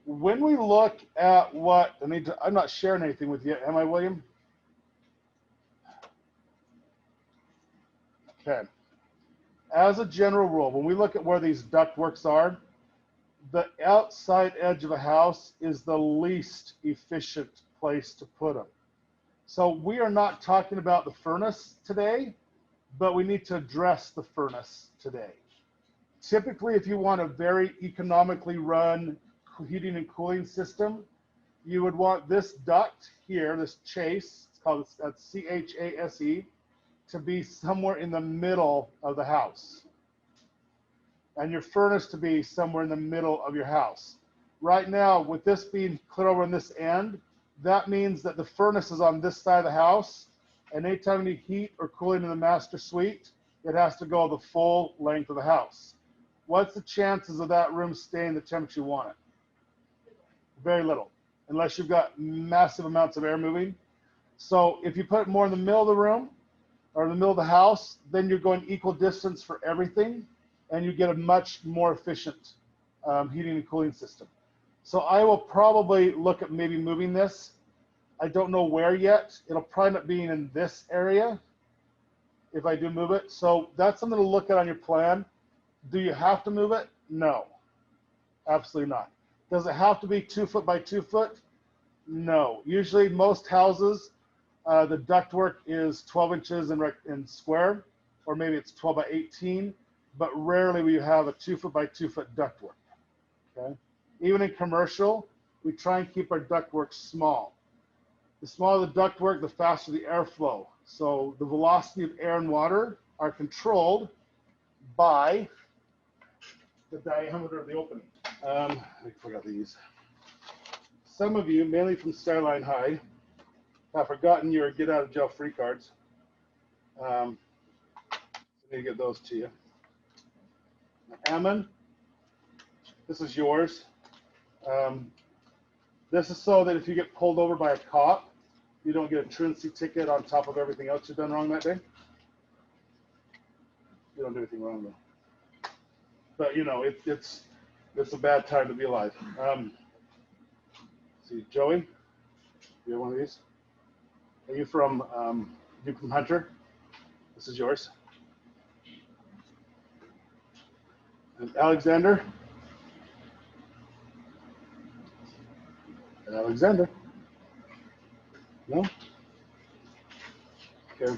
When we look at what, I'm not sharing anything with you, am I, William? Okay. As a general rule, when we look at where these ductworks are, the outside edge of a house is the least efficient place to put them. So we are not talking about the furnace today, but we need to address the furnace today. Typically, if you want a very economically run heating and cooling system, you would want this duct here, this chase, it's called C-H-A-S-E, to be somewhere in the middle of the house. And your furnace to be somewhere in the middle of your house. Right now, with this being clear over on this end, that means that the furnace is on this side of the house, and anytime you need heat or cooling in the master suite, it has to go the full length of the house. What's the chances of that room staying the temperature you want it? Very little, unless you've got massive amounts of air moving. So if you put it more in the middle of the room or in the middle of the house, then you're going equal distance for everything, and you get a much more efficient heating and cooling system. So I will probably look at maybe moving this. I don't know where yet. It'll probably end up being in this area if I do move it. So that's something to look at on your plan. Do you have to move it? No, absolutely not. Does it have to be 2 foot by 2 foot? No. Usually most houses, the ductwork is 12 inches in square, or maybe it's 12 by 18, but rarely will you have a 2 foot by 2 foot ductwork, okay? Even in commercial, we try and keep our ductwork small. The smaller the ductwork, the faster the airflow. So the velocity of air and water are controlled by the diameter of the opening. I forgot these. Some of you, mainly from Skyline High, have forgotten your get out of jail free cards. I need to get those to you. Ammon, this is yours. This is so that if you get pulled over by a cop, you don't get a truancy ticket on top of everything else you've done wrong that day. You don't do anything wrong though. But you know, it's a bad time to be alive. See, Joey, you have one of these? Are you from Hunter? This is yours. And Alexander. Alexander. No? Okay.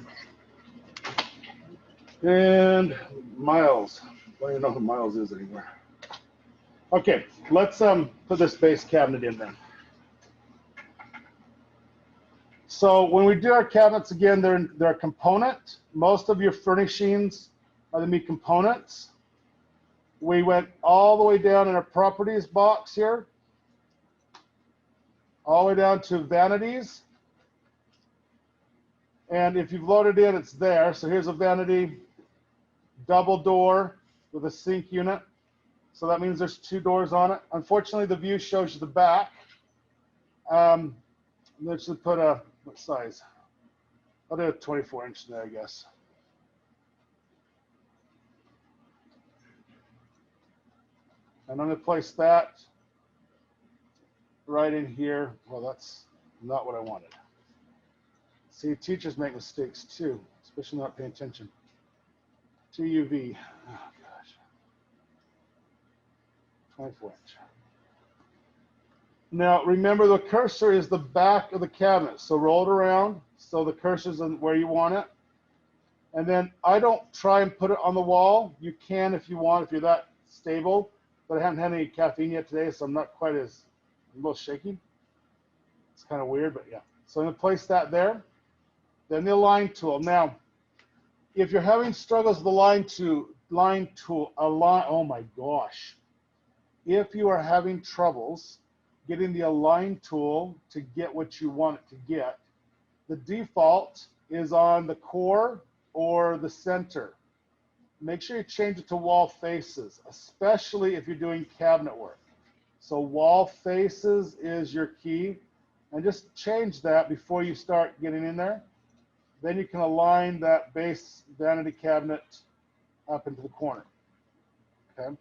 And Miles. I don't even know who Miles is anymore. Okay, let's put this base cabinet in then. So when we do our cabinets again, they're a component. Most of your furnishings are the meat components. We went all the way down in our properties box here, all the way down to vanities. And if you've loaded in, it's there. So here's a vanity, double door with a sink unit. So that means there's 2 doors on it. Unfortunately, the view shows you the back. Let's just put a, what size? I'll do a 24-inch there, I guess. And I'm going to place that right in here. Well, that's not what I wanted. See, teachers make mistakes too, especially not paying attention. 2 UV. Oh, gosh. 24-inch. Now, remember the cursor is the back of the cabinet. So roll it around so the cursor's in where you want it. And then I don't try and put it on the wall. You can if you want, if you're that stable. But I haven't had any caffeine yet today, so I'm not quite as, I'm a little shaky. It's kind of weird, but yeah. So I'm going to place that there. Then the align tool. Now, if you're having struggles with the line tool, oh my gosh. If you are having troubles getting the align tool to get what you want it to get, the default is on the core or the center. Make sure you change it to wall faces, especially if you're doing cabinet work. So wall faces is your key, and just change that before you start getting in there. Then you can align that base vanity cabinet up into the corner. Okay.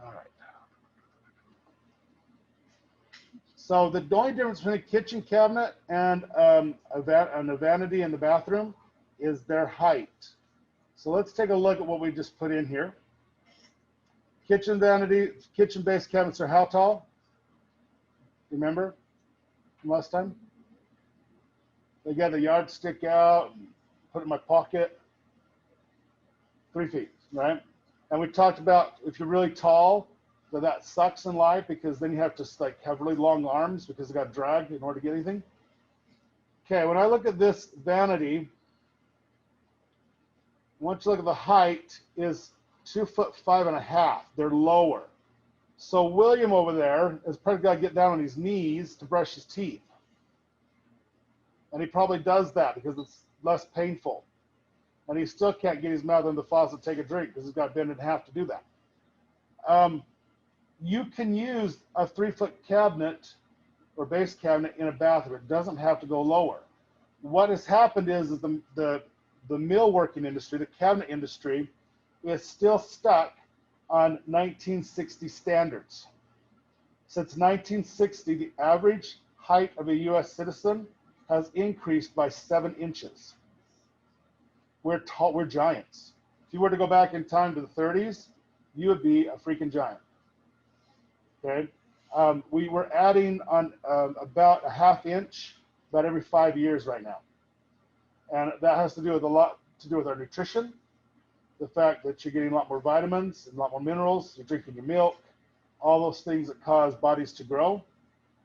All right. So the only difference between a kitchen cabinet and a vanity in the bathroom is their height. So let's take a look at what we just put in here. Kitchen vanity, kitchen base cabinets are how tall? Remember from last time? They got the yardstick out, put it in my pocket. 3 feet, right? And we talked about if you're really tall, that sucks in life because then you have to like have really long arms because they got drag in order to get anything. Okay, when I look at this vanity, once you look at the height is 2'5.5". They're lower. So William over there has probably got to get down on his knees to brush his teeth. And he probably does that because it's less painful. And he still can't get his mouth in the faucet to take a drink because he's got to bend in half to do that. You can use a 3-foot cabinet or base cabinet in a bathroom. It doesn't have to go lower. What has happened is the millworking industry, the cabinet industry, is still stuck on 1960 standards. Since 1960, the average height of a US citizen has increased by 7 inches. We're tall, we're giants. If you were to go back in time to the 30s, you would be a freaking giant. Okay, we were adding on about a ½ inch about every 5 years right now, and that has to do with a lot to do with our nutrition, the fact that you're getting a lot more vitamins and a lot more minerals, you're drinking your milk, all those things that cause bodies to grow,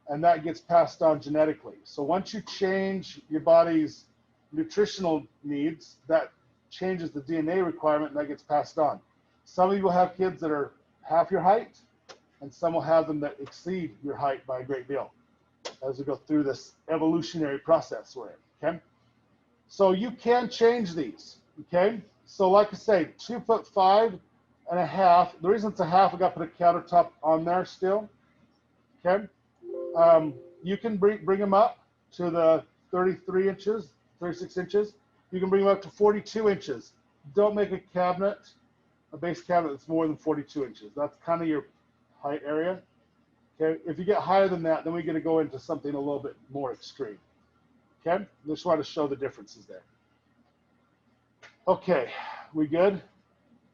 and that gets passed on genetically. So once you change your body's nutritional needs, that changes the DNA requirement and that gets passed on. Some of you will have kids that are half your height, and some will have them that exceed your height by a great deal as we go through this evolutionary process we're in, okay? So you can change these, okay? So like I say, 2'5.5". The reason it's a half, I got to put a countertop on there still, okay? You can bring them up to the 33 inches, 36 inches. You can bring them up to 42 inches. Don't make a cabinet, a base cabinet that's more than 42 inches. That's kind of your height area. Okay, if you get higher than that, then we're going to go into something a little bit more extreme. Okay, just want to show the differences there. Okay, we good?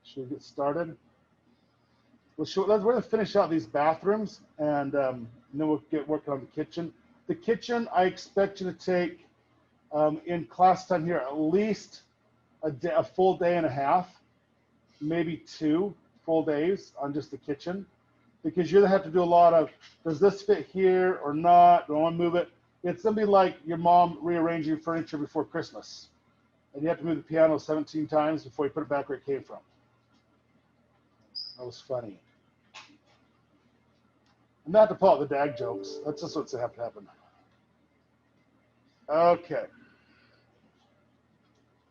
Should we get started? We're going to finish out these bathrooms, and then we'll get working on the kitchen. The kitchen, I expect you to take in class time here at least a full day and a half, maybe 2 full days on just the kitchen, because you're gonna have to do a lot of, does this fit here or not? Do I want to move it? It's gonna be like your mom rearranging furniture before Christmas, and you have to move the piano 17 times before you put it back where it came from. That was funny. I'm not to pull out the dad jokes. That's just what's have to happen. Okay.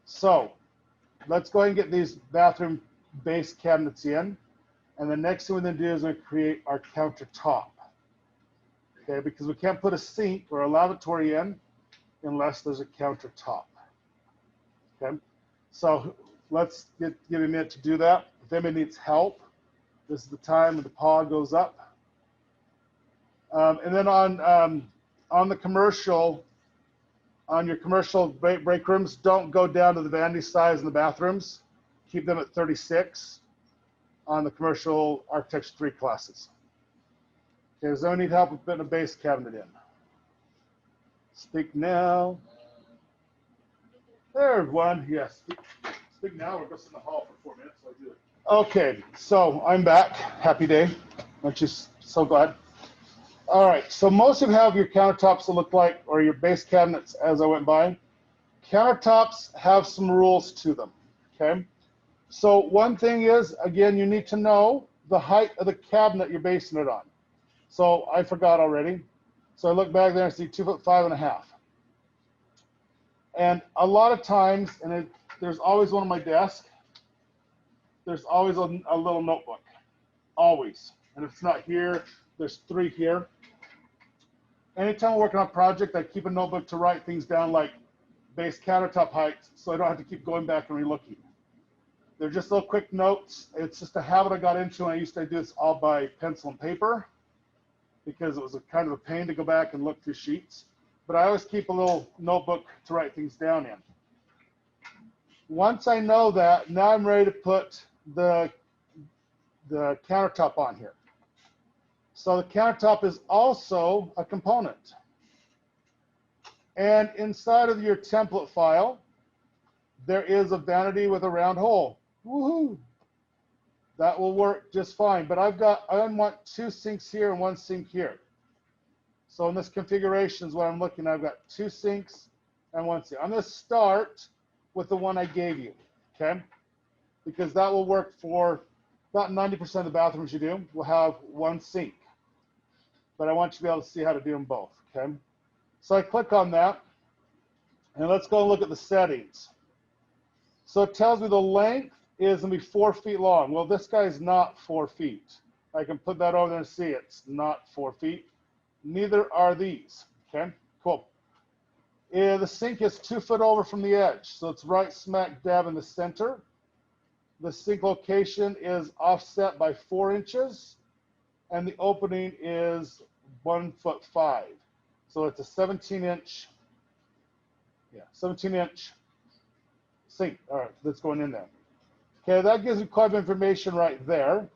So let's go ahead and get these bathroom base cabinets in. And the next thing we're going to do is we're going to create our countertop. Okay, because we can't put a sink or a lavatory in unless there's a countertop. Okay, so let's give a minute to do that. If anybody needs help, this is the time when the paw goes up. And then on the commercial, on your commercial break rooms, don't go down to the vanity size in the bathrooms. Keep them at 36 on the commercial Architecture 3 classes. Okay, does anyone need help with putting a base cabinet in? Speak now. There's one, yes. Speak now or go sit in the hall for 4 minutes while I do it. Okay, so I'm back. Happy day. Aren't you so glad? All right, so most of you have your countertops that look like, or your base cabinets as I went by. Countertops have some rules to them, okay? So one thing is, again, you need to know the height of the cabinet you're basing it on. So I forgot already. So I look back there and see 2'5.5". And a lot of times, and there's always one on my desk, there's always a little notebook, always. And if it's not here, there's 3 here. Anytime I'm working on a project, I keep a notebook to write things down like base countertop heights, so I don't have to keep going back and relooking. They're just little quick notes. It's just a habit I got into, and I used to do this all by pencil and paper because it was a kind of a pain to go back and look through sheets. But I always keep a little notebook to write things down in. Once I know that, now I'm ready to put the countertop on here. So the countertop is also a component. And inside of your template file, there is a vanity with a round hole. Woohoo! That will work just fine. But I want 2 sinks here and 1 sink here. So in this configuration is what I'm looking at. I've got 2 sinks and 1 sink. I'm going to start with the one I gave you, okay? Because that will work for about 90% of the bathrooms you do. Will have 1 sink. But I want you to be able to see how to do them both, okay? So I click on that, and let's go and look at the settings. So it tells me the length is going to be 4 feet long. Well, this guy's not 4 feet. I can put that over there and see it's not 4 feet. Neither are these. Okay, cool. The sink is 2 foot over from the edge, so it's right smack dab in the center. The sink location is offset by 4 inches, and the opening is 1'5". So it's a 17-inch, 17-inch sink. All right, that's going in there. Okay, that gives me quite a bit of information right there.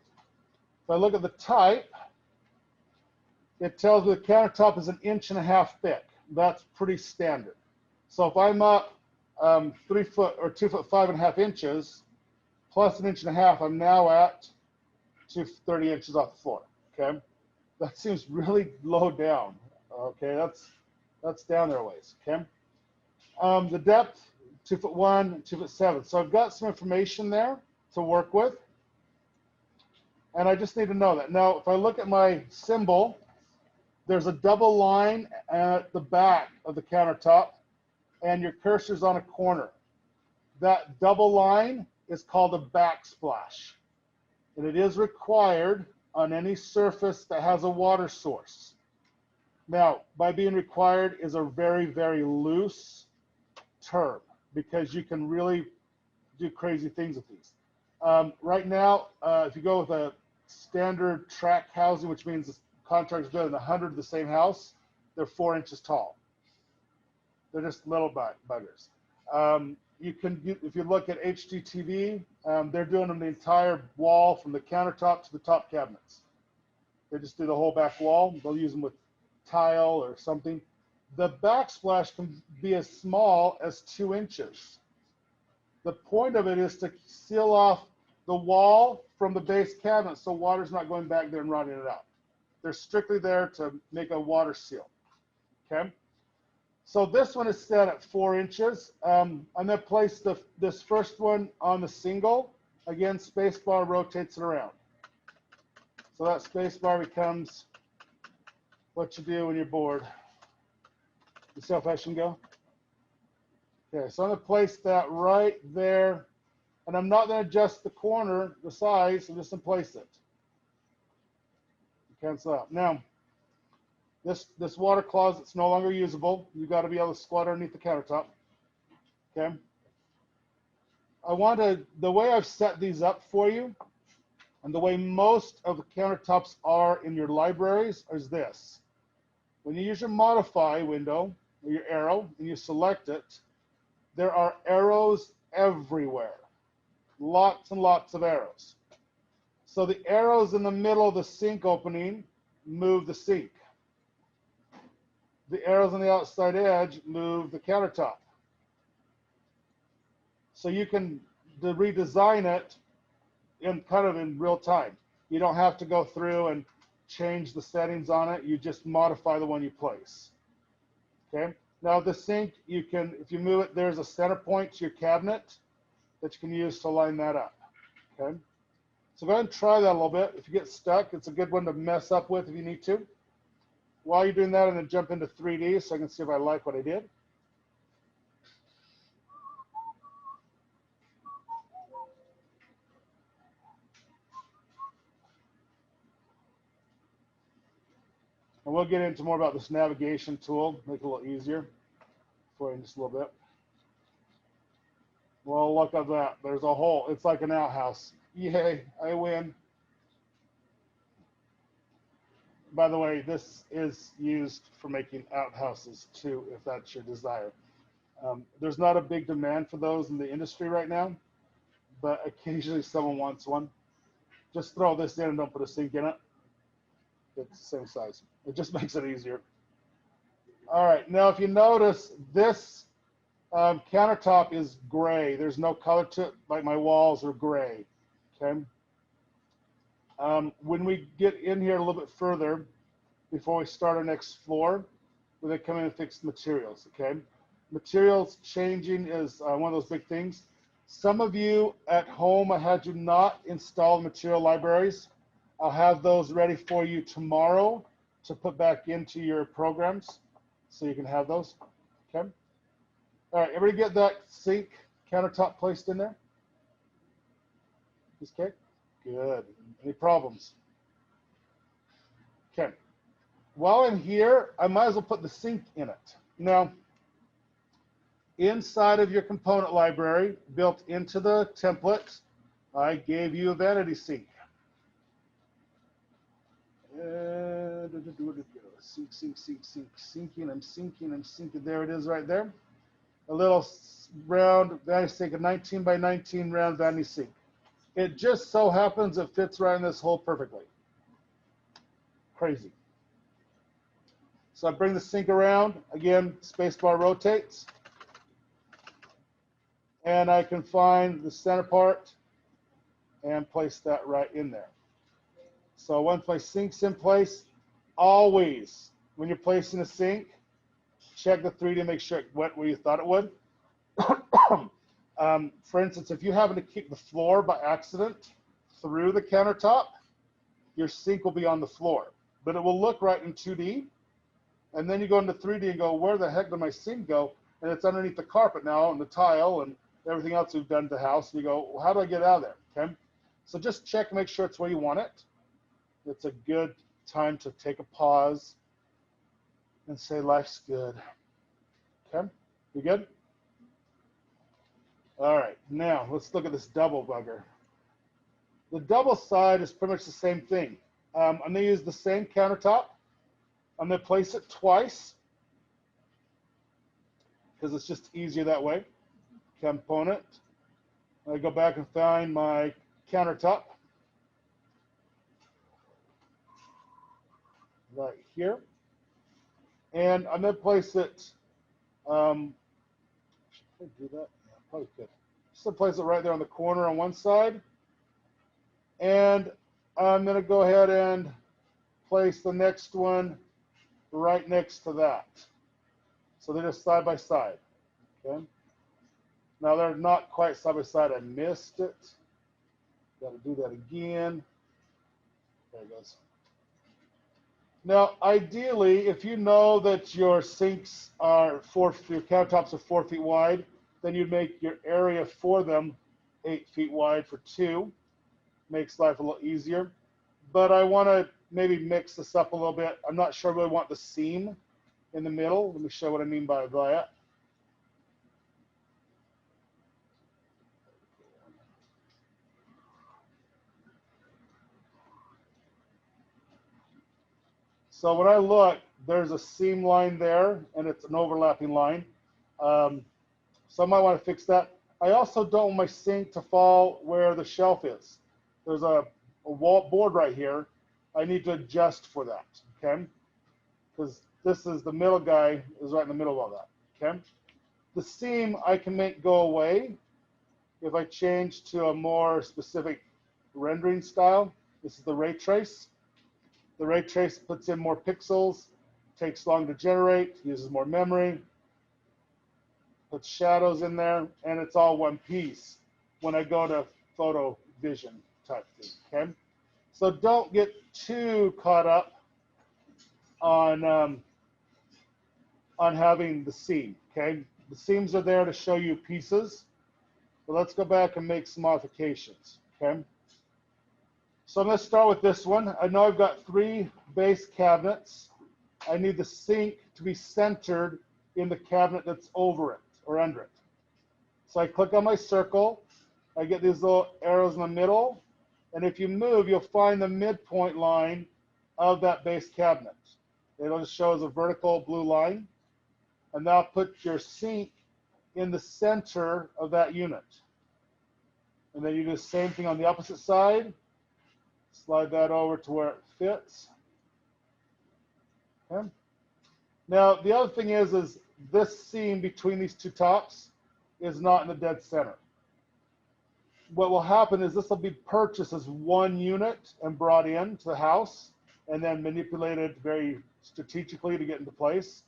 If I look at the type, it tells me the countertop is 1.5 inches thick. That's pretty standard. So if I'm up 3 foot or 2 foot 5.5 inches plus 1.5 inches, I'm now at 30 inches off the floor. Okay, that seems really low down. Okay, that's down there a ways. Okay, the depth 2'1", 2'7". So I've got some information there to work with, and I just need to know that. Now, if I look at my symbol, there's a double line at the back of the countertop, and your cursor's on a corner. That double line is called a backsplash, and it is required on any surface that has a water source. Now, by being required is a very, very loose term, because you can really do crazy things with these. Right now, if you go with a standard track housing, which means the contractor's building 100 of the same house, they're 4 inches tall. They're just little buggers. If you look at HGTV, they're doing them the entire wall from the countertop to the top cabinets. They just do the whole back wall. They'll use them with tile or something. The backsplash can be as small as 2 inches. The point of it is to seal off the wall from the base cabinet so water's not going back there and rotting it out. They're strictly there to make a water seal. Okay? So this one is set at 4 inches. I'm going to place this first one on the single. Again, spacebar rotates it around. So that spacebar becomes what you do when you're bored. You see how fast you can go? Okay, so I'm going to place that right there. And I'm not going to adjust the corner, the size, I'm just going to place it. Cancel out. Now, this water closet's no longer usable. You've got to be able to squat underneath the countertop. Okay. The way I've set these up for you, and the way most of the countertops are in your libraries, is this. When you use your modify window, or your arrow, and you select it, there are arrows everywhere. Lots and lots of arrows. So the arrows in the middle of the sink opening move the sink. The arrows on the outside edge move the countertop. So you can redesign it in real time. You don't have to go through and change the settings on it. You just modify the one you place. Okay. Now the sink, if you move it, there's a center point to your cabinet that you can use to line that up. Okay. So go ahead and try that a little bit. If you get stuck, it's a good one to mess up with if you need to. While you're doing that, I'm going to jump into 3D so I can see if I like what I did. And we'll get into more about this navigation tool, make it a little easier for you in just a little bit. Well, look at that. There's a hole. It's like an outhouse. Yay, I win. by the way, this is used for making outhouses too, if that's your desire. There's not a big demand for those in the industry right now, but occasionally someone wants one. Just throw this in and don't put a sink in it. It's the same size. It just makes it easier. All right, now if you notice, this countertop is gray. There's no color to it, like my walls are gray, okay? When we get in here a little bit further, before we start our next floor, we're gonna come in and fix the materials, okay? Materials changing is one of those big things. Some of you at home, I had you not install material libraries. I'll have those ready for you tomorrow to put back into your programs, so you can have those, okay? All right, everybody get that sink countertop placed in there? Okay, good. Any problems? Okay. While I'm here, I might as well put the sink in it. Now, inside of your component library, built into the template, I gave you a vanity sink. Sinking, I'm sinking. There it is right there. A little round vanity sink, a 19 by 19 round vanity sink. It just so happens it fits right in this hole perfectly. Crazy. So I bring the sink around, again, spacebar rotates, and I can find the center part and place that right in there. So once my sink's in place, always, when you're placing a sink, check the 3D to make sure it went where you thought it would. For instance, if you happen to keep the floor by accident through the countertop, your sink will be on the floor, but it will look right in 2D. And then you go into 3D and go, where the heck did my sink go? And it's underneath the carpet now and the tile and everything else we've done to the house. And you go, well, how do I get out of there? Okay. So just check, make sure it's where you want it. It's a good time to take a pause and say, life's good. Okay. You good? All right. Now let's look at this double bugger. The double side is pretty much the same thing. I'm going to use the same countertop. I'm going to place it twice because it's just easier that way. Component. I go back and find my countertop right here. And I'm going to place it, should I do that? Yeah, probably could. Just going to place it right there on the corner on one side. And I'm going to go ahead and place the next one right next to that. So they're just side by side, okay? Now they're not quite side by side. I missed it. Got to do that again. There it goes. Now, ideally, if you know that your sinks are your countertops are 4 feet wide, then you'd make your area for them 8 feet wide for 2. Makes life a little easier. But I want to maybe mix this up a little bit. I'm not sure I really want the seam in the middle. Let me show what I mean by that. So when I look, there's a seam line there, and it's an overlapping line. So I might want to fix that. I also don't want my sink to fall where the shelf is. There's a wall board right here. I need to adjust for that, okay? Because this is the middle guy is right in the middle of all that, okay? The seam I can make go away if I change to a more specific rendering style. This is the ray trace. The ray trace puts in more pixels, takes long to generate, uses more memory, puts shadows in there, and it's all one piece when I go to photo vision type thing, okay? So don't get too caught up on having the seam, okay? The seams are there to show you pieces, but let's go back and make some modifications, okay? So I'm going to start with this one. I know I've got 3 base cabinets. I need the sink to be centered in the cabinet that's over it or under it. So I click on my circle. I get these little arrows in the middle. And if you move, you'll find the midpoint line of that base cabinet. It'll just show as a vertical blue line. And now put your sink in the center of that unit. And then you do the same thing on the opposite side. Slide that over to where it fits. Okay. Now, the other thing is this seam between these two tops is not in the dead center. What will happen is this will be purchased as one unit and brought in to the house and then manipulated very strategically to get into place.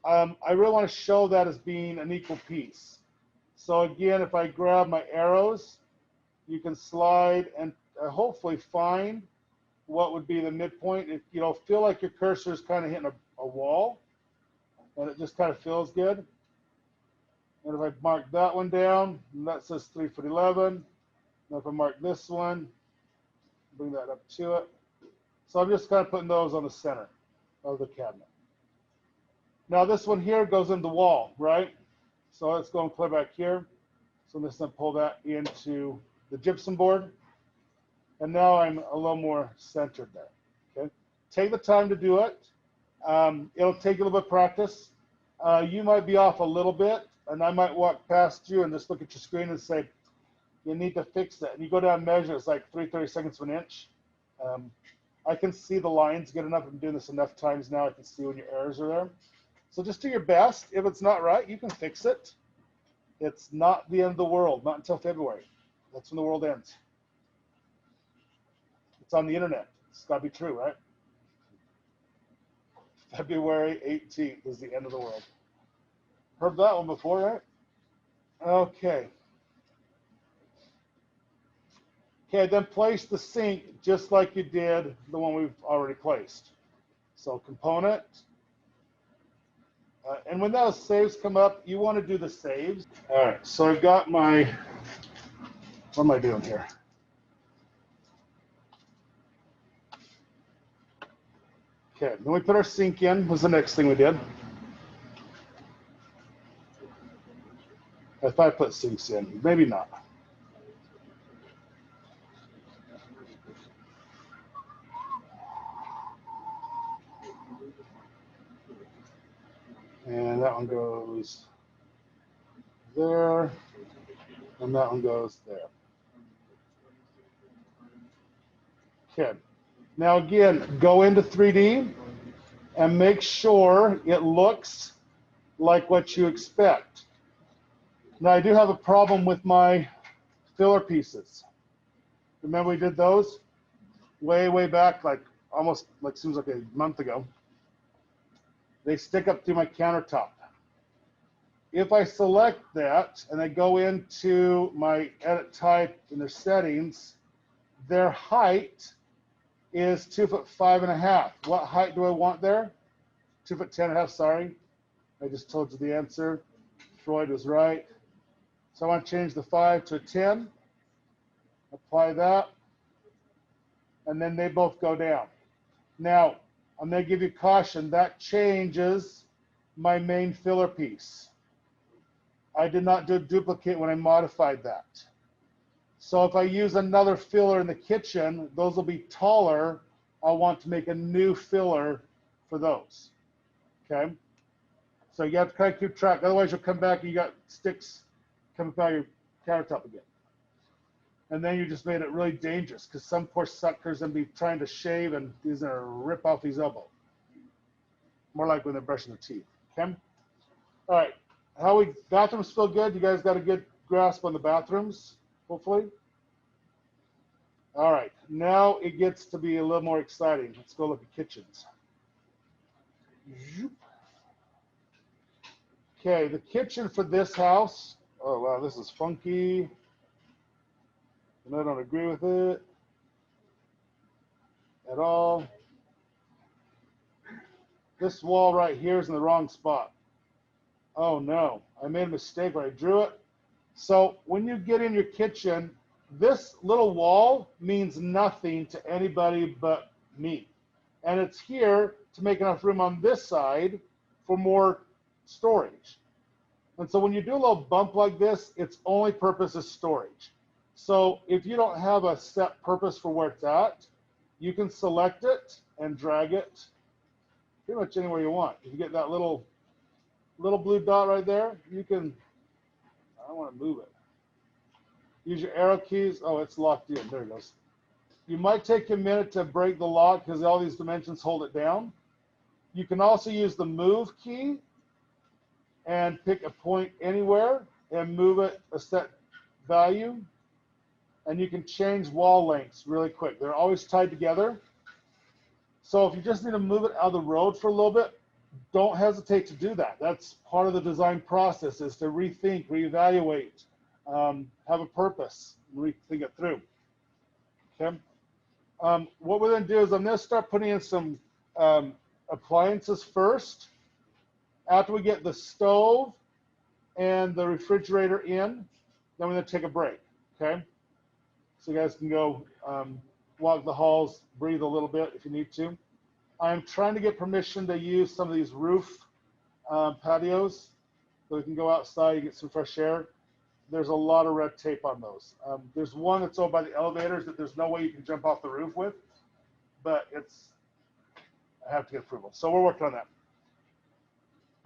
I really want to show that as being an equal piece. So again, if I grab my arrows, you can slide and hopefully find what would be the midpoint. If you know, feel like your cursor is kind of hitting a wall, and it just kind of feels good. And if I mark that one down, and that says 3'11", and if I mark this one, bring that up to it. So I'm just kind of putting those on the center of the cabinet. Now this one here goes in the wall, right? So let's go and clear back here. So I'm just going to pull that into the gypsum board. And now I'm a little more centered there. Okay. Take the time to do it. It'll take a little bit of practice. You might be off a little bit, and I might walk past you and just look at your screen and say, you need to fix that. And you go down and measure, it's like 3/32 of an inch. I can see the lines good enough. I'm doing this enough times now. I can see when your errors are there. So just do your best. If it's not right, you can fix it. It's not the end of the world, not until February. That's when the world ends. It's on the internet. It's got to be true, right? February 18th is the end of the world. Heard that one before, right? Okay. Okay, then place the sink just like you did the one we've already placed. So component. And when those saves come up, you want to do the saves. All right, so I've got my, what am I doing here? Okay, then we put our sink in, was the next thing we did. I thought I put sinks in, maybe not. And that one goes there, and that one goes there. Okay, now again, go into 3D and make sure it looks like what you expect. Now I do have a problem with my filler pieces. Remember we did those way back, like almost like seems like a month ago. They stick up through my countertop. If I select that and I go into my edit type in their settings, their height is 2'5½". What height do I want there? 2'10½", sorry. I just told you the answer. Freud was right. So I want to change the 5 to a 10. Apply that. And then they both go down. Now, I'm going to give you caution. That changes my main filler piece. I did not do a duplicate when I modified that. So if I use another filler in the kitchen, those will be taller. I'll want to make a new filler for those. Okay? So you have to kind of keep track. Otherwise, you'll come back and you got sticks coming out of your countertop again. And then you just made it really dangerous because some poor suckers going to be trying to shave and he's going to rip off his elbow. More like when they're brushing their teeth. Okay? All right. Bathrooms feel good? You guys got a good grasp on the bathrooms, hopefully? All right. Now it gets to be a little more exciting. Let's go look at kitchens. Okay, the kitchen for this house. Oh, wow, this is funky. And I don't agree with it at all. This wall right here is in the wrong spot. Oh no, I made a mistake when I drew it. So when you get in your kitchen, this little wall means nothing to anybody but me. And it's here to make enough room on this side for more storage. And so when you do a little bump like this, its only purpose is storage. So if you don't have a set purpose for where it's at, You can select it and drag it pretty much anywhere you want. If you get that little blue dot right there, you can, I don't want to move it. Use your arrow keys. Oh, it's locked in. There it goes. You might take a minute to break the lock because all these dimensions hold it down. You can also use the move key and pick a point anywhere and move it a set value. And you can change wall lengths really quick. They're always tied together. So if you just need to move it out of the road for a little bit, don't hesitate to do that. That's part of the design process, is to rethink, reevaluate, have a purpose, rethink it through. Okay. What we're going to do is I'm going to start putting in some appliances first. After we get the stove and the refrigerator in, then we're going to take a break. Okay. So you guys can go walk the halls, breathe a little bit if you need to. I'm trying to get permission to use some of these roof patios so we can go outside and get some fresh air. There's a lot of red tape on those. There's one that's over by the elevators that there's no way you can jump off the roof with, but I have to get approval. So we're working on that.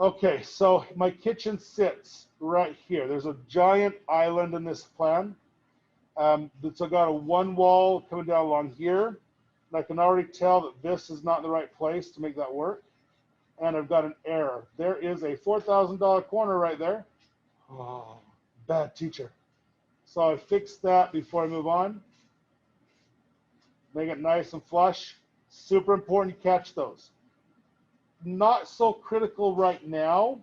Okay, so my kitchen sits right here. There's a giant island in this plan. So I got a one wall coming down along here. And I can already tell that this is not the right place to make that work. And I've got an error. There is a $4,000 corner right there. Oh, bad teacher. So I fixed that before I move on. Make it nice and flush. Super important to catch those. Not so critical right now,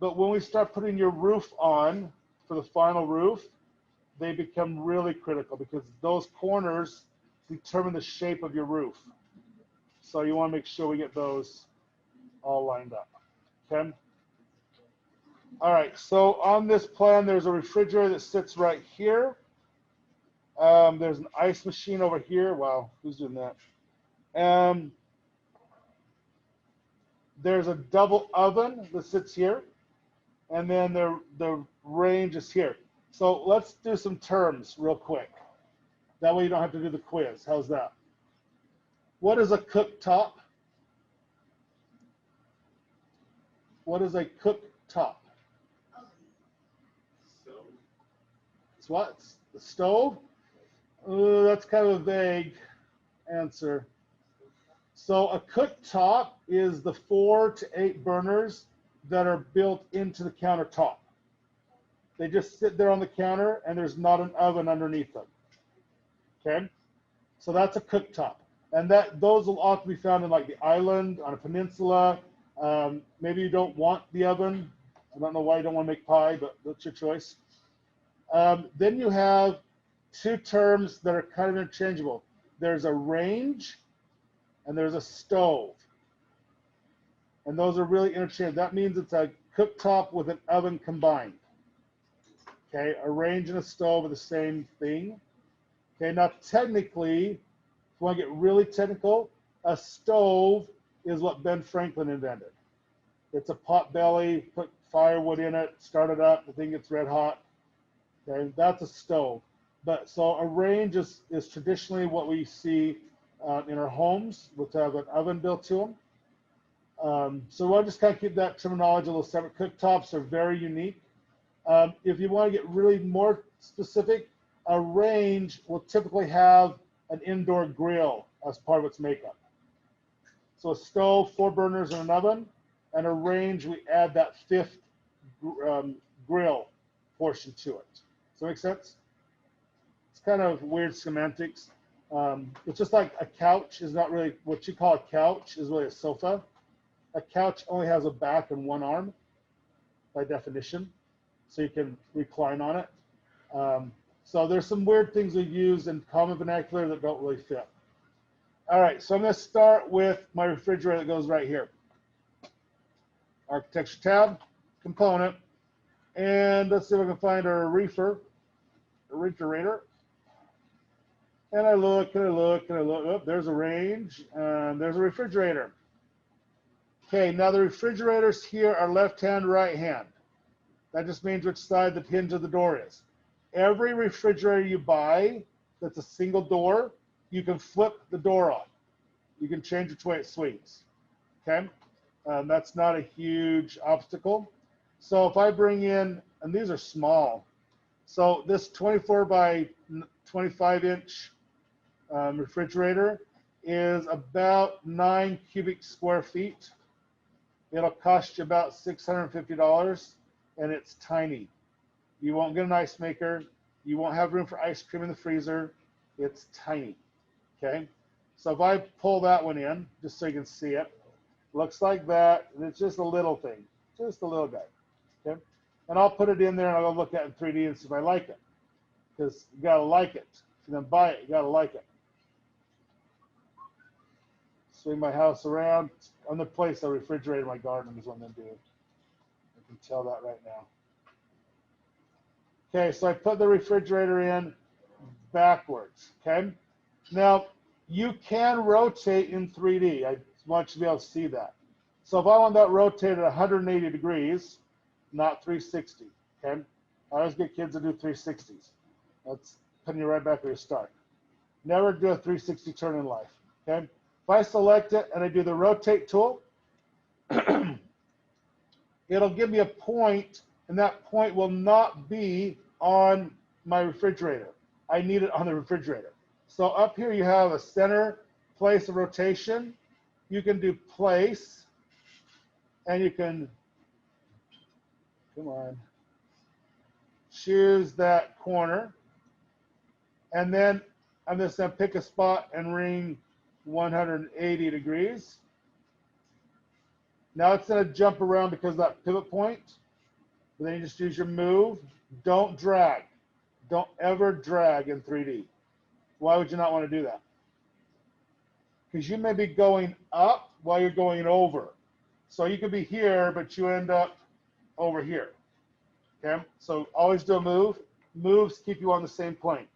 but when we start putting your roof on for the final roof, they become really critical because those corners determine the shape of your roof. So you want to make sure we get those all lined up. Okay. All right. So on this plan, there's a refrigerator that sits right here. There's an ice machine over here. Wow, who's doing that? There's a double oven that sits here, and then the range is here. So let's do some terms real quick. That way you don't have to do the quiz. How's that? What is a cooktop? What is a cooktop? Stove. It's what? It's the stove? That's kind of a vague answer. So a cooktop is the 4 to 8 burners that are built into the countertop. They just sit there on the counter and there's not an oven underneath them. Okay, so that's a cooktop, and those will often be found in like the island, on a peninsula. Maybe you don't want the oven. I don't know why you don't want to make pie, but that's your choice. Then you have two terms that are kind of interchangeable. There's a range and there's a stove. And those are really interchangeable. That means it's a cooktop with an oven combined. Okay, a range and a stove are the same thing. Okay, now technically, if you want to get really technical, a stove is what Ben Franklin invented. It's a pot belly, put firewood in it, start it up, the thing gets red hot. Okay, that's a stove. But so a range is traditionally what we see in our homes, which have an oven built to them. So we'll just kind of keep that terminology a little separate. Cooktops are very unique. If you want to get really more specific, a range will typically have an indoor grill as part of its makeup. So a stove, 4 burners, and an oven, and a range, we add that 5th grill portion to it. Does that make sense? It's kind of weird semantics. It's just like a couch is not really, what you call a couch is really a sofa. A couch only has a back and one arm by definition, so you can recline on it. So there's some weird things we use in common vernacular that don't really fit. All right, so I'm going to start with my refrigerator that goes right here. Architecture tab, component, and let's see if I can find our refrigerator. And I look, and I look, and I look. Oh, there's a range, and there's a refrigerator. Okay, now the refrigerators here are left hand, right hand. That just means which side the hinge of the door is. Every refrigerator you buy that's a single door you can flip the door on. You can change which way it swings. Okay, that's not a huge obstacle. So if I bring in, and these are small, so this 24 by 25 inch refrigerator is about 9 cubic square feet. It'll cost you about $650, and it's tiny. You won't get an ice maker. You won't have room for ice cream in the freezer. It's tiny. Okay, so if I pull that one in, just so you can see it, looks like that, and it's just a little thing, just a little guy. Okay, and I'll put it in there and I'll look at it in 3D and see if I like it, because you gotta like it. If you're gonna buy it, you gotta like it. Swing my house around. I'm gonna place a refrigerator in my garden is what I'm gonna do. I can tell that right now. Okay, so I put the refrigerator in backwards. Okay, now you can rotate in 3D. I want you to be able to see that. So if I want that rotated 180 degrees, not 360. Okay, I always get kids to do 360s. That's putting you right back where you start. Never do a 360 turn in life. Okay, if I select it and I do the rotate tool, it'll give me a point, and that point will not be on my refrigerator. I need it on the refrigerator. So up here you have a center place of rotation. You can do place, and you can, come on, choose that corner. And then I'm just gonna pick a spot and ring 180 degrees. Now it's gonna jump around because of that pivot point. But then you just use your move. Don't drag. Don't ever drag in 3D. Why would you not want to do that? Because you may be going up while you're going over. So you could be here, but you end up over here. Okay, so always do a move. Moves keep you on the same plane.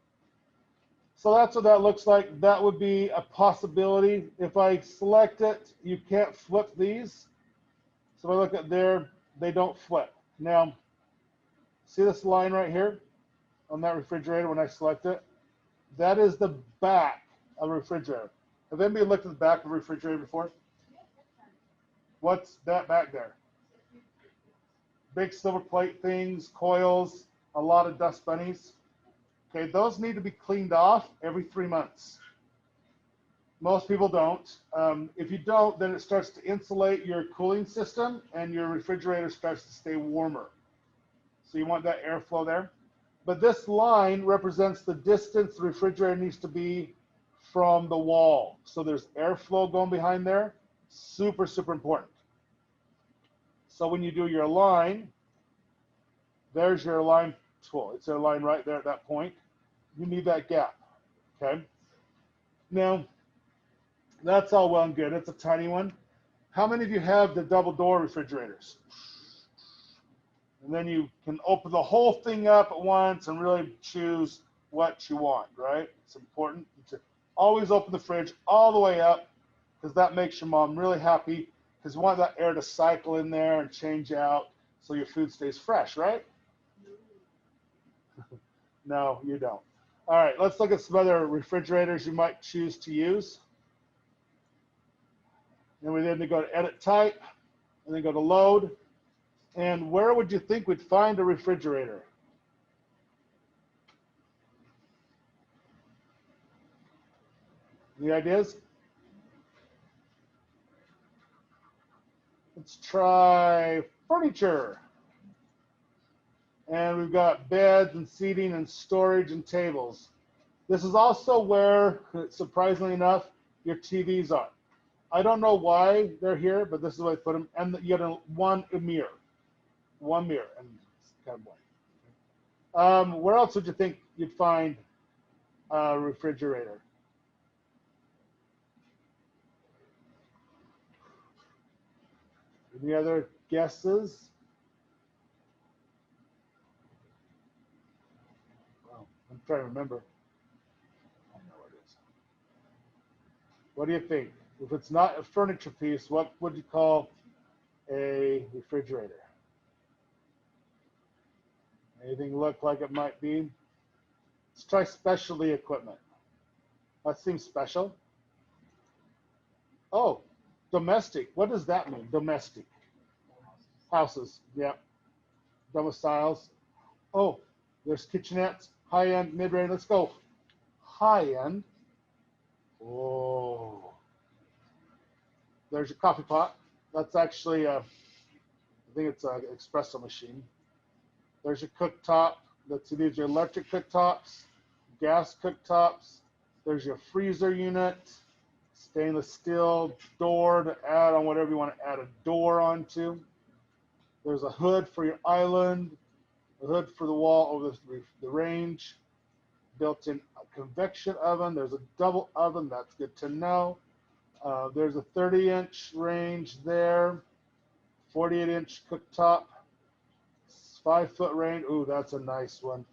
So that's what that looks like. That would be a possibility. If I select it, you can't flip these. So if I look at there, they don't flip. Now, see this line right here on that refrigerator when I select it? That is the back of a refrigerator. Have anybody looked at the back of a refrigerator before? What's that back there? Big silver plate things, coils, a lot of dust bunnies. Okay, those need to be cleaned off every 3 months. Most people don't. If you don't, then it starts to insulate your cooling system and your refrigerator starts to stay warmer. So you want that airflow there. But this line represents the distance the refrigerator needs to be from the wall. So there's airflow going behind there. Super, super important. So when you do your line, there's your line tool. It's a line right there at that point. You need that gap, okay? Now, that's all well and good. It's a tiny one. How many of you have the double door refrigerators? And then you can open the whole thing up at once and really choose what you want, right? It's important to always open the fridge all the way up because that makes your mom really happy because you want that air to cycle in there and change out so your food stays fresh, right? No, you don't. All right, let's look at some other refrigerators you might choose to use. And we then go to edit type, and then go to load. And where would you think we'd find a refrigerator? Any ideas? Let's try furniture. And we've got beds and seating and storage and tables. This is also where, surprisingly enough, your TVs are. I don't know why they're here, but this is where I put them. And you get one mirror. One mirror. And it's kind of boring. Where else would you think you'd find a refrigerator? Any other guesses? Well, I'm trying to remember. I know what it is. What do you think? If it's not a furniture piece, what would you call a refrigerator? Anything look like it might be? Let's try specialty equipment. That seems special. Oh, domestic. What does that mean? Domestic. Houses. Yeah. Domiciles. Oh, there's kitchenettes. High end, mid range. Let's go high end. Oh, there's your coffee pot. That's actually, I think it's an espresso machine. There's your cooktop. These are electric cooktops, gas cooktops. There's your freezer unit, stainless steel door to add on whatever you want to add a door onto. There's a hood for your island, a hood for the wall over the range, built-in convection oven. There's a double oven. That's good to know. There's a 30-inch range there, 48-inch cooktop, 5-foot range. Ooh, that's a nice one.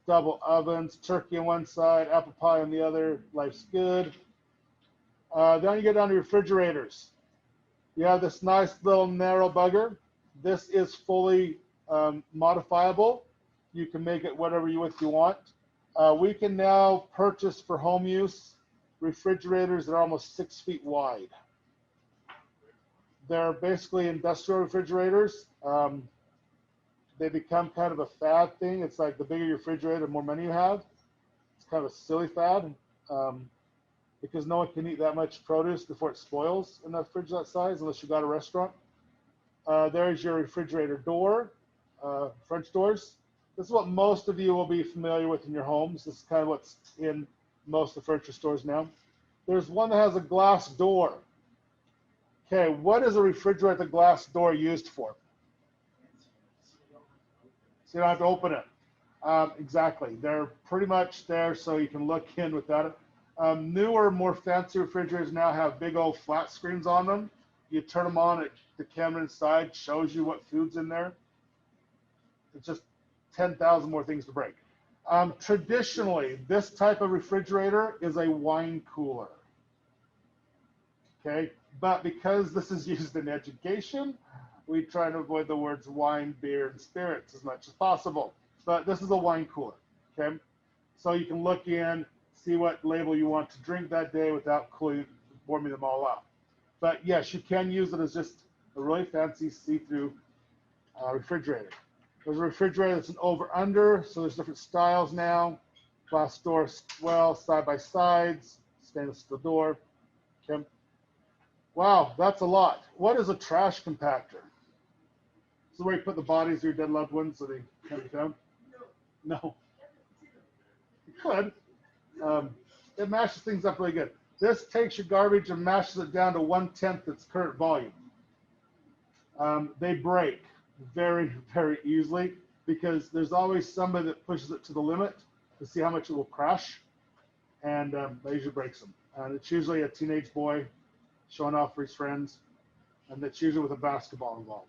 Double ovens, turkey on one side, apple pie on the other. Life's good. Then you get down to refrigerators. You have this nice little narrow bugger. This is fully modifiable. You can make it whatever you want. We can now purchase for home use refrigerators that are almost 6 feet wide. They're basically industrial refrigerators. They become kind of a fad thing. It's like the bigger your refrigerator, the more money you have. It's kind of a silly fad because no one can eat that much produce before it spoils in a fridge that size unless you got a restaurant. There's your refrigerator door, French doors. This is what most of you will be familiar with in your homes. This is kind of what's in most of the furniture stores now. There's one that has a glass door. Okay, what is a refrigerator with a glass door used for? So you don't have to open it. Exactly. They're pretty much there so you can look in without it. Newer, more fancy refrigerators now have big old flat screens on them. You turn them on, the camera inside shows you what food's in there. It's just 10,000 more things to break. Traditionally, this type of refrigerator is a wine cooler. Okay, but because this is used in education, we try to avoid the words wine, beer, and spirits as much as possible. But this is a wine cooler, okay? So you can look in, see what label you want to drink that day without warming them all up. But yes, you can use it as just a really fancy see-through refrigerator. There's a refrigerator that's an over-under, so there's different styles now. Glass door, well, side-by-sides, stainless steel door, okay? Wow, that's a lot. What is a trash compactor? This is where you put the bodies of your dead loved ones so they can't be found? No. You could. It mashes things up really good. This takes your garbage and mashes it down to 1/10 its current volume. They break very, very easily because there's always somebody that pushes it to the limit to see how much it will crush, and that usually breaks them. And it's usually a teenage boy showing off for his friends, and that's usually with a basketball involved.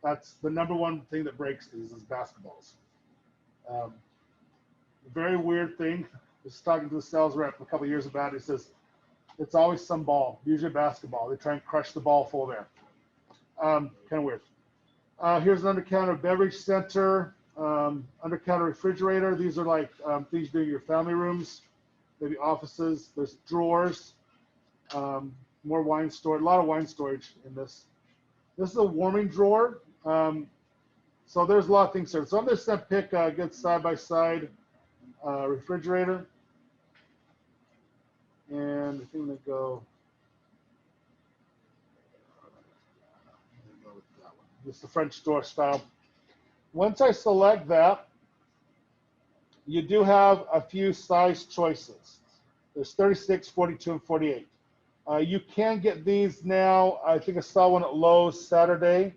That's the number one thing that breaks these is basketballs. Very weird thing. I was talking to the sales rep a couple of years about it. He says, it's always some ball, usually basketball. They try and crush the ball full there. Kind of weird. Here's an under-counter beverage center, under-counter refrigerator. These are like things you do in your family rooms, maybe offices. There's drawers, more wine storage, a lot of wine storage in this. This is a warming drawer. So there's a lot of things there. So I'm just going to pick a good side-by-side refrigerator. And I think I'm going to go with that one. This is the French door style. Once I select that, you do have a few size choices. There's 36, 42, and 48. You can get these now. I think I saw one at Lowe's Saturday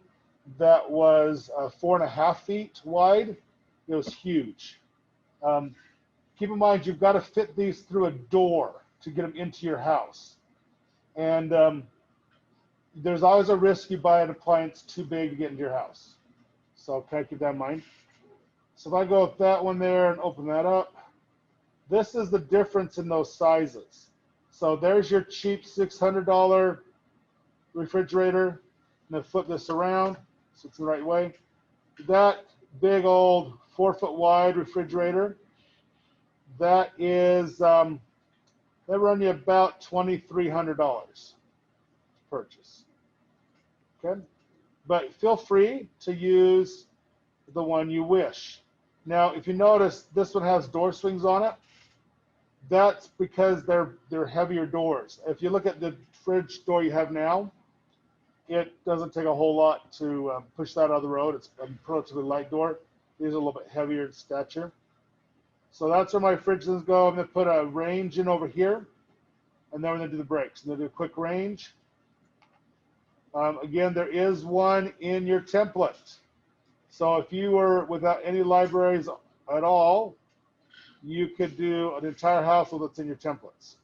that was 4.5 feet wide. It was huge. Keep in mind, you've got to fit these through a door to get them into your house. And there's always a risk you buy an appliance too big to get into your house. So kind of keep that in mind. So if I go with that one there and open that up, this is the difference in those sizes. So there's your cheap $600 refrigerator. And then flip this around so it's the right way. That big old 4 foot wide refrigerator, that is, they run you about $2,300 to purchase. Okay, but feel free to use the one you wish. Now, if you notice, this one has door swings on it. That's because they're heavier doors. If you look at the fridge door you have now, it doesn't take a whole lot to push that out of the road. It's a relatively light door. These are a little bit heavier in stature. So that's where my fridge things go. I'm going to put a range in over here, and then we're going to do the brakes. I'm going to do a quick range. Again, there is one in your template. So if you were without any libraries at all, you could do an entire household that's in your templates.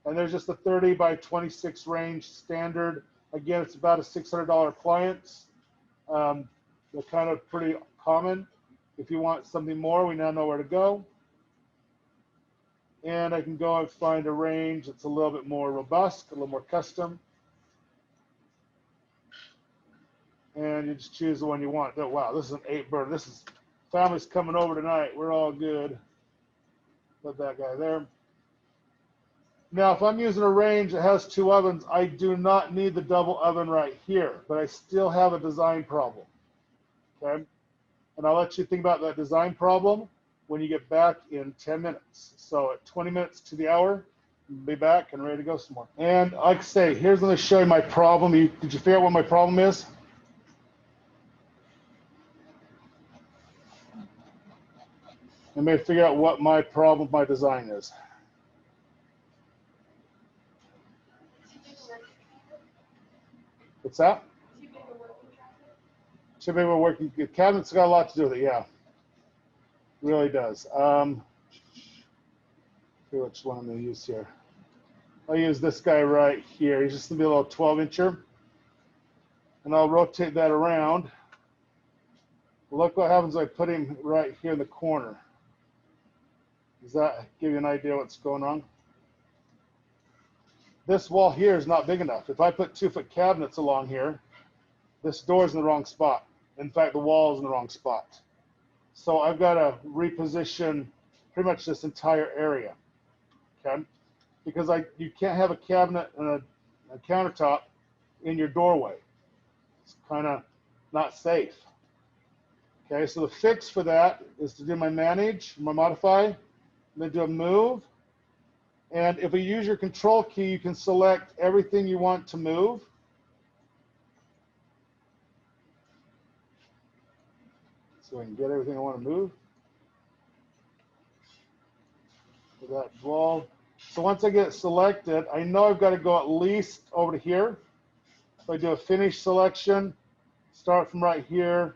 And there's just a 30 by 26 range standard. Again, it's about a $600 appliance. They're kind of pretty common. If you want something more, we now know where to go. And I can go and find a range that's a little bit more robust, a little more custom. And you just choose the one you want. Oh, wow, this is an 8-burner. This is, family's coming over tonight. We're all good. Put that guy there. Now, if I'm using a range that has 2 ovens, I do not need the double oven right here, but I still have a design problem. Okay? And I'll let you think about that design problem when you get back in 10 minutes. So at 20 minutes to the hour, we'll be back and ready to go some more. And like I say, here's going to show you my problem. Did you figure out what my problem is? Let me figure out what my problem, my design is. What's that? Too big of a working cabinet's got a lot to do with it, yeah. Really does. See which one I'm going to use here. I'll use this guy right here. He's just going to be a little 12-incher. And I'll rotate that around. Look what happens when I put him right here in the corner. Does that give you an idea what's going on? This wall here is not big enough. If I put 2-foot cabinets along here, this door's in the wrong spot. In fact, the wall is in the wrong spot. So I've got to reposition pretty much this entire area, okay? Because you can't have a cabinet and a countertop in your doorway. It's kind of not safe. Okay, so the fix for that is to do my manage, my modify, then do a move. And if you use your control key, you can select everything you want to move. So I can get everything I want to move. For that wall. So once I get it selected, I know I've got to go at least over to here. So I do a finish selection, start from right here,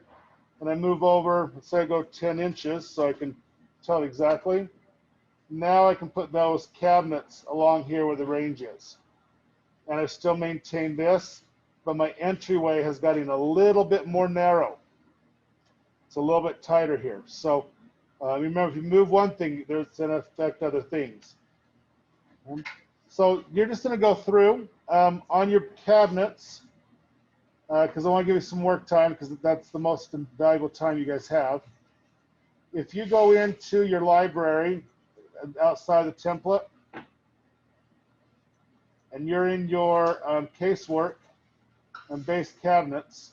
and I move over. Let's say I go 10 inches so I can tell it exactly. Now I can put those cabinets along here where the range is. And I still maintain this, but my entryway has gotten a little bit more narrow. It's a little bit tighter here. So remember, if you move one thing, it's going to affect other things. So you're just going to go through on your cabinets, because I want to give you some work time, because that's the most valuable time you guys have. If you go into your library outside the template, and you're in your casework and base cabinets,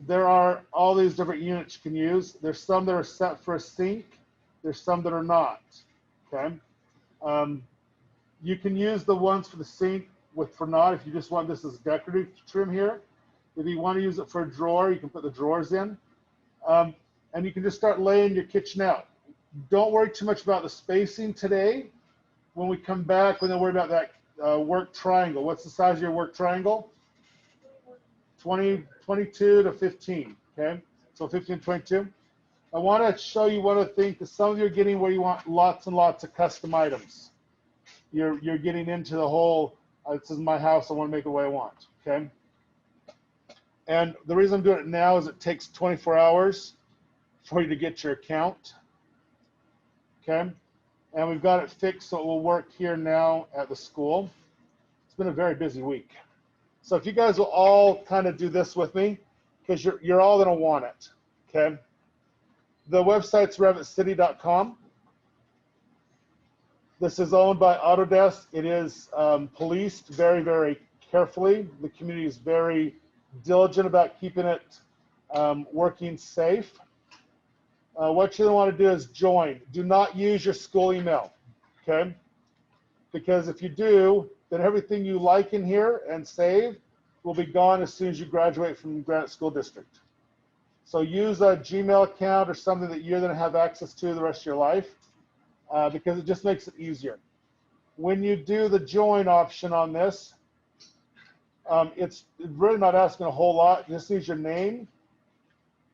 there are all these different units you can use. There's some that are set for a sink. There's some that are not, okay? You can use the ones for the sink for not, if you just want this as decorative trim here. If you want to use it for a drawer, you can put the drawers in. And you can just start laying your kitchen out. Don't worry too much about the spacing today. When we come back, we're going to worry about that work triangle. What's the size of your work triangle? 22 to 15, okay? So 15 to 22. I want to show you one other thing, because some of you are getting where you want lots and lots of custom items. You're getting into the whole, this is my house, I want to make it the way I want, okay? And the reason I'm doing it now is it takes 24 hours for you to get your account, okay? And we've got it fixed so it will work here now at the school. It's been a very busy week. So if you guys will all kind of do this with me, because you're all going to want it, okay? The website's revitcity.com. This is owned by Autodesk. It is policed very, very carefully. The community is very diligent about keeping it working safe. What you want to do is join. Do not use your school email, okay? Because if you do, then everything you like in here and save will be gone as soon as you graduate from Granite School District. So use a Gmail account or something that you're going to have access to the rest of your life, because it just makes it easier. When you do the join option on this, it's really not asking a whole lot. It just needs your name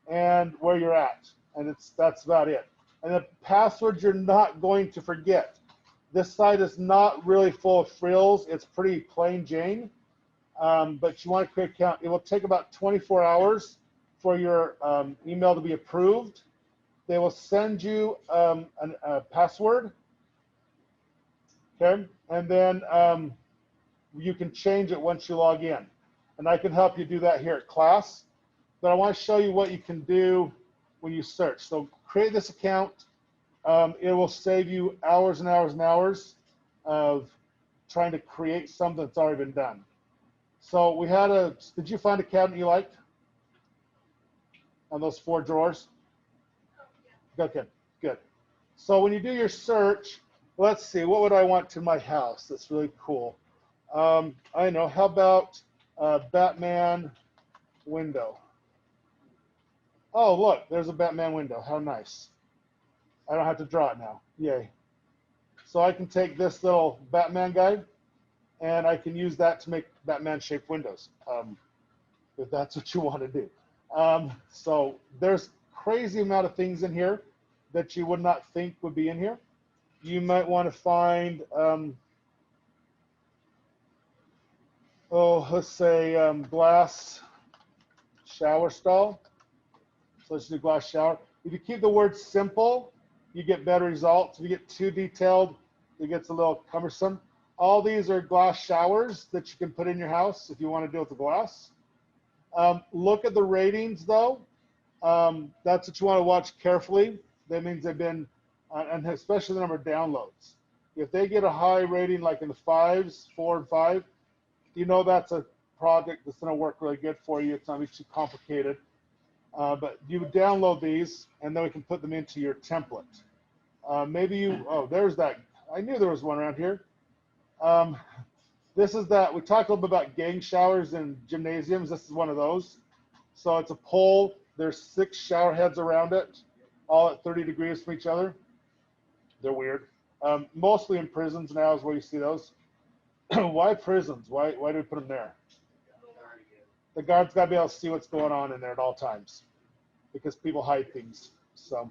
and where you're at, and that's about it. And the password you're not going to forget. This site is not really full of frills. It's pretty plain Jane, but you want to create an account. It will take about 24 hours for your email to be approved. They will send you a password, okay? And then you can change it once you log in. And I can help you do that here at class. But I want to show you what you can do when you search. So create this account. It will save you hours and hours and hours of trying to create something that's already been done. So we had did you find a cabinet you liked on those 4 drawers? Okay, good. So when you do your search, let's see, what would I want to my house that's really cool? I know, how about Batman window? Oh, look, there's a Batman window. How nice. I don't have to draw it now. Yay. So I can take this little Batman guy, and I can use that to make Batman-shaped windows, if that's what you want to do. So there's crazy amount of things in here that you would not think would be in here. You might want to find, let's say glass shower stall. So let's do glass shower. If you keep the word simple, you get better results. If you get too detailed, it gets a little cumbersome. All these are glass showers that you can put in your house if you want to deal with the glass. Look at the ratings though. That's what you want to watch carefully. That means they've been, and especially the number of downloads. If they get a high rating like in the 5s, 4 and 5, you know that's a project that's going to work really good for you. It's not going to be too complicated. But you would download these, and then we can put them into your template. Maybe you, oh, there's that. I knew there was one around here. This is that, we talked a little bit about gang showers in gymnasiums. This is one of those. So it's a pole. There's 6 shower heads around it, all at 30 degrees from each other. They're weird. Mostly in prisons now is where you see those. Why prisons? Why do we put them there? The guards got to be able to see what's going on in there at all times, because people hide things. So,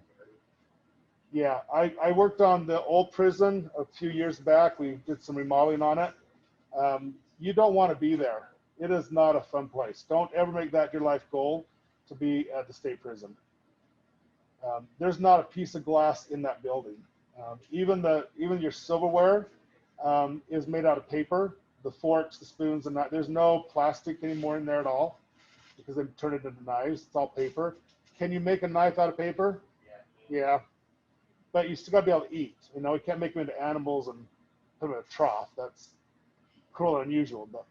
yeah, I worked on the old prison a few years back. We did some remodeling on it. You don't want to be there. It is not a fun place. Don't ever make that your life goal, to be at the state prison. There's not a piece of glass in that building. Even your silverware is made out of paper. The forks, the spoons, and that. There's no plastic anymore in there at all, because they've turned it into knives. It's all paper. Can you make a knife out of paper? Yeah. But you still got to be able to eat. You know, you can't make them into animals and put them in a trough. That's cruel and unusual. But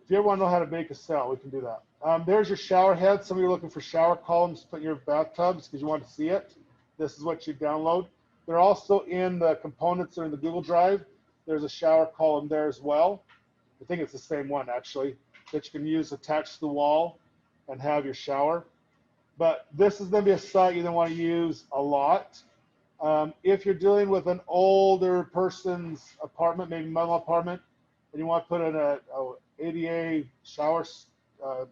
if you ever want to know how to make a cell, we can do that. There's your shower head. Some of you are looking for shower columns to put in your bathtubs because you want to see it. This is what you download. They're also in the components that are in the Google Drive. There's a shower column there as well. I think it's the same one actually, that you can use attached to the wall and have your shower. But this is going to be a site you don't want to use a lot. If you're dealing with an older person's apartment, maybe mother apartment, and you want to put in a ADA shower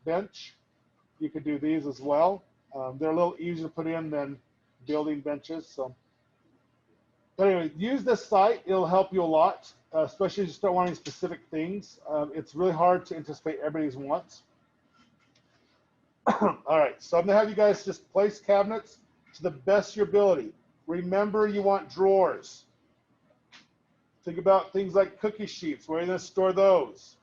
bench, you could do these as well. They're a little easier to put in than building benches. So. But anyway, use this site. It'll help you a lot, especially if you start wanting specific things. It's really hard to anticipate everybody's wants. All right, so I'm going to have you guys just place cabinets to the best of your ability. Remember, you want drawers. Think about things like cookie sheets. Where are you going to store those?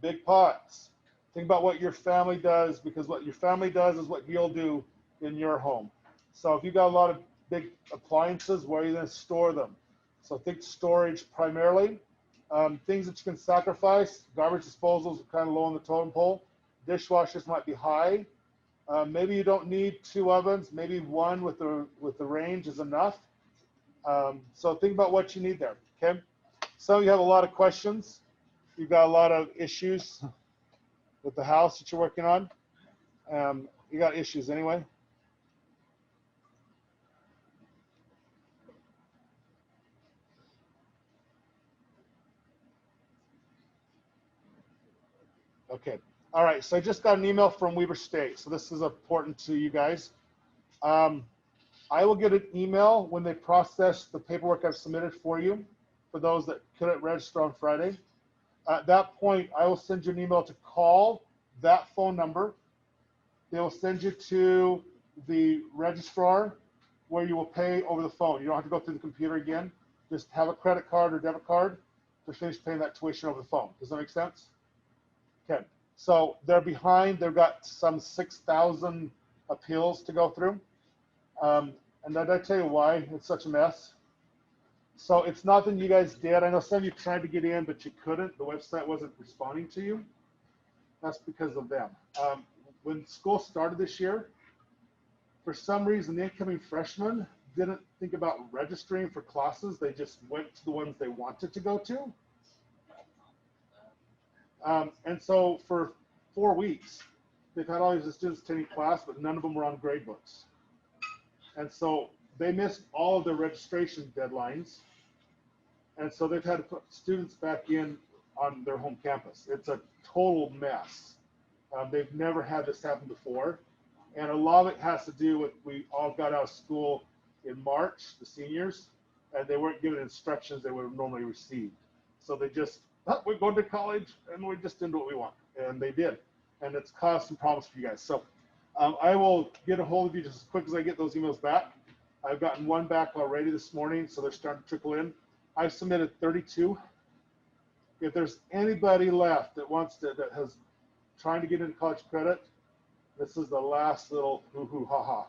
Big pots. Think about what your family does, because what your family does is what you'll do in your home. So if you've got a lot of big appliances, where are you going to store them? So think storage primarily. Things that you can sacrifice, garbage disposals are kind of low on the totem pole. Dishwashers might be high. Maybe you don't need 2 ovens. Maybe one with the range is enough. So think about what you need there. Okay. Some of you have a lot of questions. You've got a lot of issues with the house that you're working on. You got issues anyway. Okay. All right. So I just got an email from Weber State. So this is important to you guys. I will get an email when they process the paperwork I've submitted for you, for those that couldn't register on Friday. At that point, I will send you an email to call that phone number. They will send you to the registrar where you will pay over the phone. You don't have to go through the computer again. Just have a credit card or debit card to finish paying that tuition over the phone. Does that make sense? Okay. So they're behind. They've got some 6,000 appeals to go through. And did I tell you why it's such a mess? So it's nothing you guys did. I know some of you tried to get in, but you couldn't. The website wasn't responding to you. That's because of them. When school started this year, for some reason, the incoming freshmen didn't think about registering for classes. They just went to the ones they wanted to go to. And so for 4 weeks, they've had all these students attending class, but none of them were on grade books. And so they missed all of their registration deadlines. And so they've had to put students back in on their home campus. It's a total mess. They've never had this happen before. And a lot of it has to do with, we all got out of school in March, the seniors, and they weren't given instructions they would have normally received. So they just, oh, we're going to college, and we just didn't do what we want. And they did. And it's caused some problems for you guys. So I will get a hold of you just as quick as I get those emails back. I've gotten one back already this morning, so they're starting to trickle in. I've submitted 32. If there's anybody left that wants to, that has trying to get into college credit, this is the last little hoo-hoo, ha-ha.